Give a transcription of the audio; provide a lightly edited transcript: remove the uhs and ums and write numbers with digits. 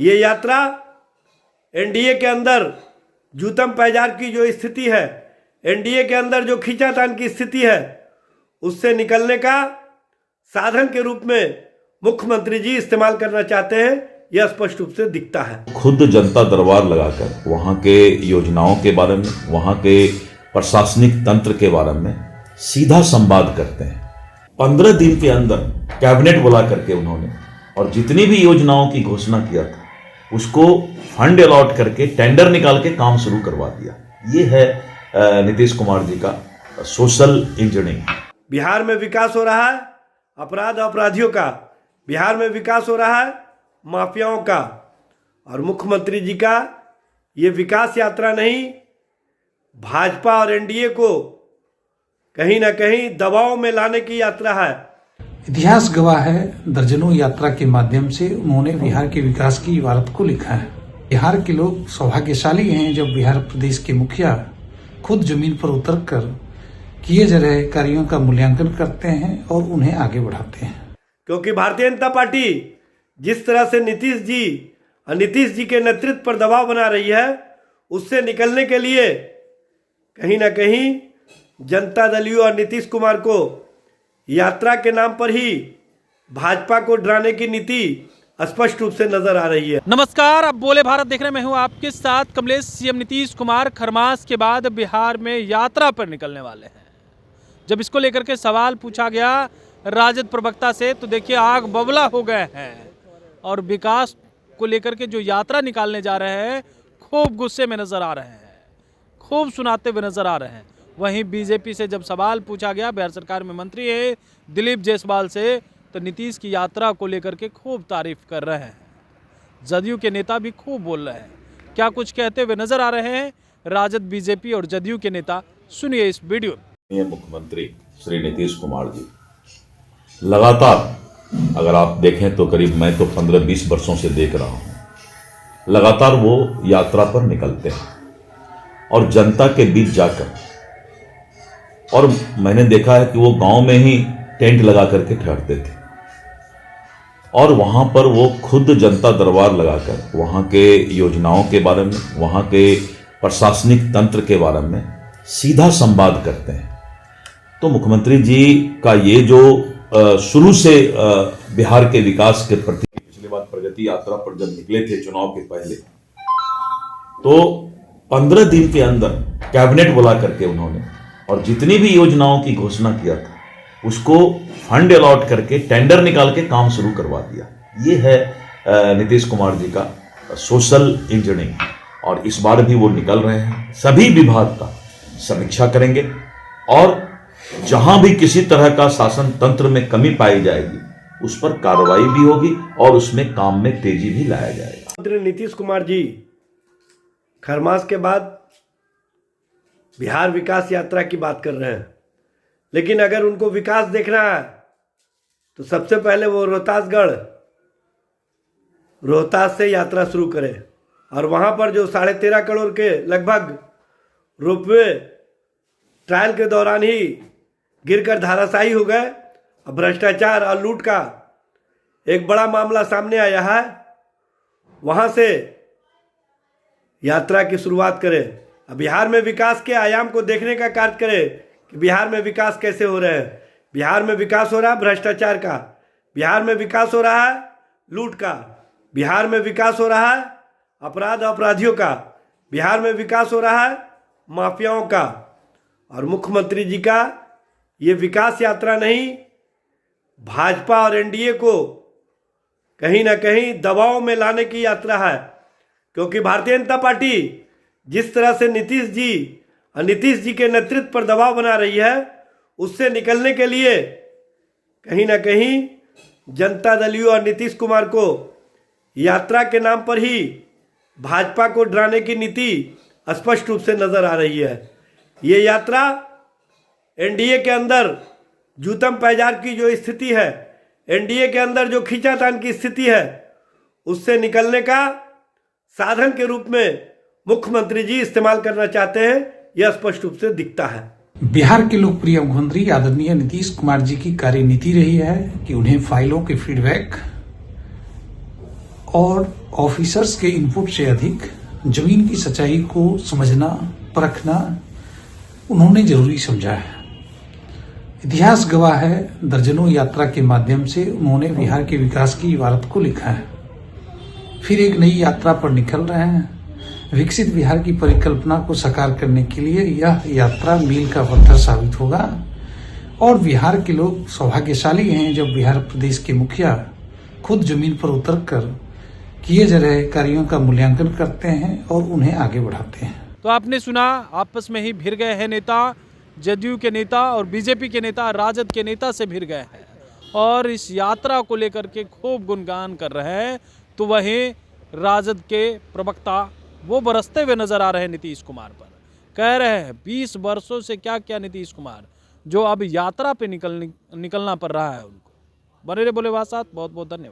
ये यात्रा एनडीए के अंदर जूतम पैजार की जो स्थिति है, एनडीए के अंदर जो खींचातान की स्थिति है, उससे निकलने का साधन के रूप में मुख्यमंत्री जी इस्तेमाल करना चाहते हैं। यह स्पष्ट रूप से दिखता है। खुद जनता दरबार लगाकर वहां के योजनाओं के बारे में, वहां के प्रशासनिक तंत्र के बारे में सीधा संवाद करते हैं। 15 दिन के अंदर कैबिनेट बुला करके उन्होंने और जितनी भी योजनाओं की घोषणा किया था उसको फंड अलॉट करके टेंडर निकाल के काम शुरू करवा दिया। ये है नीतीश कुमार जी का सोशल इंजीनियरिंग। बिहार में विकास हो रहा है अपराध अपराधियों का, बिहार में विकास हो रहा है माफियाओं का, और मुख्यमंत्री जी का ये विकास यात्रा नहीं, भाजपा और एनडीए को कहीं ना कहीं दबाव में लाने की यात्रा है। इतिहास गवाह है, दर्जनों यात्रा के माध्यम से उन्होंने बिहार के विकास की इबारत को लिखा है। बिहार के लोग सौभाग्यशाली हैं जब बिहार प्रदेश के मुखिया खुद जमीन पर उतरकर किए जा रहे कार्यों का मूल्यांकन करते हैं और उन्हें आगे बढ़ाते हैं। क्योंकि भारतीय जनता पार्टी जिस तरह से नीतीश जी के नेतृत्व पर दबाव बना रही है, उससे निकलने के लिए कहीं ना कहीं जनता दल और नीतीश कुमार को यात्रा के नाम पर ही भाजपा को डराने की नीति स्पष्ट रूप से नजर आ रही है। नमस्कार, अब बोले भारत देख रहे मैं हूं आपके साथ कमलेश। सीएम नीतीश कुमार खरमास के बाद बिहार में यात्रा पर निकलने वाले हैं। जब इसको लेकर के सवाल पूछा गया राजद प्रवक्ता से तो देखिए आग बबला हो गए हैं और विकास को लेकर के जो यात्रा निकालने जा रहे हैं खूब गुस्से में नजर आ रहे हैं, खूब सुनाते हुए नजर आ रहे हैं। वहीं बीजेपी से जब सवाल पूछा गया, बिहार सरकार में मंत्री है दिलीप जायसवाल से, तो नीतीश की यात्रा को लेकर के खूब तारीफ कर रहे हैं। जदयू के नेता भी खूब बोल रहे हैं। क्या कुछ कहते हुए नजर आ रहे हैं राजद, बीजेपी और जदयू के नेता, सुनिए इस वीडियो में। मुख्यमंत्री श्री नीतीश कुमार जी लगातार, अगर आप देखें तो करीब मैं तो 15-20 वर्षों से देख रहा हूं, लगातार वो यात्रा पर निकलते हैं और जनता के बीच जाकर, और मैंने देखा है कि वो गांव में ही टेंट लगा करके ठहरते थे और वहां पर वो खुद जनता दरबार लगाकर वहां के योजनाओं के बारे में, वहां के प्रशासनिक तंत्र के बारे में सीधा संवाद करते हैं। तो मुख्यमंत्री जी का ये जो शुरू से बिहार के विकास के प्रति, पिछली बार प्रगति यात्रा पर जब निकले थे चुनाव के पहले, तो 15 दिन के अंदर कैबिनेट बुला करके उन्होंने और जितनी भी योजनाओं की घोषणा किया था उसको फंड अलॉट करके टेंडर निकाल के काम शुरू करवा दिया। ये है नीतीश कुमार जी का सोशल इंजीनियरिंग, और इस बार भी वो निकल रहे हैं। सभी विभाग का समीक्षा करेंगे और जहां भी किसी तरह का शासन तंत्र में कमी पाई जाएगी उस पर कार्रवाई भी होगी और उसमें काम में तेजी भी लाया जाएगा। मंत्री नीतीश कुमार जी खरमास के बाद बिहार विकास यात्रा की बात कर रहे हैं, लेकिन अगर उनको विकास देखना है तो सबसे पहले वो रोहतास से यात्रा शुरू करें और वहां पर जो 13.5 करोड़ के लगभग रोपवे ट्रायल के दौरान ही गिरकर धाराशायी हो गए, भ्रष्टाचार और लूट का एक बड़ा मामला सामने आया है, वहां से यात्रा की शुरुआत करें। बिहार में विकास के आयाम को देखने का कार्य करें कि बिहार में विकास कैसे हो रहे हैं। बिहार में विकास हो रहा है भ्रष्टाचार का, बिहार में विकास हो रहा है लूट का, बिहार में विकास हो रहा है अपराध अपराधियों का, बिहार में विकास हो रहा है माफियाओं का, और मुख्यमंत्री जी का ये विकास यात्रा नहीं, भाजपा और एनडीए को कहीं ना कहीं दबाव में लाने की यात्रा है। क्योंकि भारतीय जनता पार्टी जिस तरह से नीतीश जी के नेतृत्व पर दबाव बना रही है, उससे निकलने के लिए कहीं ना कहीं जनता दल और नीतीश कुमार को यात्रा के नाम पर ही भाजपा को डराने की नीति स्पष्ट रूप से नजर आ रही है। ये यात्रा एनडीए के अंदर जूतम पैजार की जो स्थिति है, एनडीए के अंदर जो खींचातान की स्थिति है, उससे निकलने का साधन के रूप में मुख्यमंत्री जी इस्तेमाल करना चाहते हैं। यह स्पष्ट रूप से दिखता है। बिहार के लोकप्रिय मुख्यमंत्री आदरणीय नीतीश कुमार जी की कार्यनीति रही है कि उन्हें फाइलों के फीडबैक और ऑफिसर्स के इनपुट से अधिक जमीन की सच्चाई को समझना, परखना उन्होंने जरूरी समझा है। इतिहास गवाह है, दर्जनों यात्रा के माध्यम से उन्होंने बिहार के विकास की इबारत को लिखा है। फिर एक नई यात्रा पर निकल रहे हैं। विकसित बिहार की परिकल्पना को साकार करने के लिए यह यात्रा मील का पत्थर साबित होगा और बिहार के लोग सौभाग्यशाली हैं जब बिहार प्रदेश के मुखिया खुद जमीन पर उतरकर किए जा रहे कार्यों का मूल्यांकन करते हैं और उन्हें आगे बढ़ाते हैं। तो आपने सुना, आपस में ही भिड़ गए हैं नेता, जदयू के नेता और बीजेपी के नेता राजद के नेता से भिड़ गए हैं और इस यात्रा को लेकर के खूब गुणगान कर रहे हैं। तो वहीं राजद के प्रवक्ता वो बरसते हुए नजर आ रहे हैं नीतीश कुमार पर, कह रहे हैं 20 वर्षों से क्या क्या नीतीश कुमार, जो अब यात्रा पे निकलना पड़ रहा है उनको। बने रहे बोले बात साथ, बहुत बहुत धन्यवाद।